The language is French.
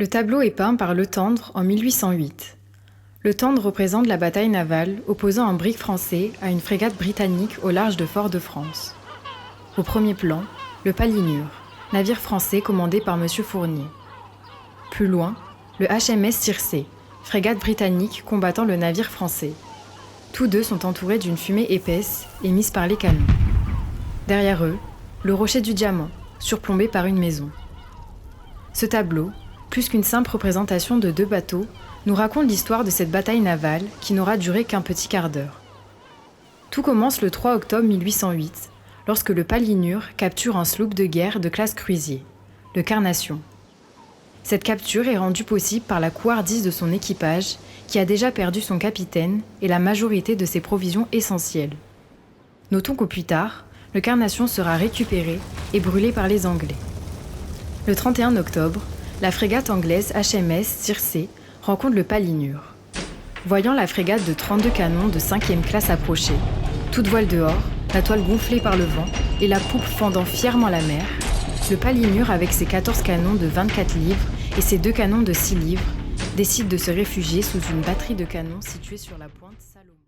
Le tableau est peint par Le Tendre en 1808. Le Tendre représente la bataille navale opposant un brick français à une frégate britannique au large de Fort-de-France. Au premier plan, le Palinure, navire français commandé par M. Fournier. Plus loin, le HMS Circé, frégate britannique combattant le navire français. Tous deux sont entourés d'une fumée épaisse émise par les canons. Derrière eux, le rocher du Diamant, surplombé par une maison. Ce tableau, plus qu'une simple représentation de deux bateaux, nous raconte l'histoire de cette bataille navale qui n'aura duré qu'un petit quart d'heure. Tout commence le 3 octobre 1808, lorsque le Palinure capture un sloop de guerre de classe cruisier, le Carnation. Cette capture est rendue possible par la couardise de son équipage, qui a déjà perdu son capitaine et la majorité de ses provisions essentielles. Notons qu'au plus tard, le Carnation sera récupéré et brûlé par les Anglais. Le 31 octobre, la frégate anglaise HMS Circé rencontre le Palinure. Voyant la frégate de 32 canons de 5e classe approcher, toute voile dehors, la toile gonflée par le vent et la poupe fendant fièrement la mer, le Palinure, avec ses 14 canons de 24 livres et ses 2 canons de 6 livres, décide de se réfugier sous une batterie de canons située sur la pointe Salomon.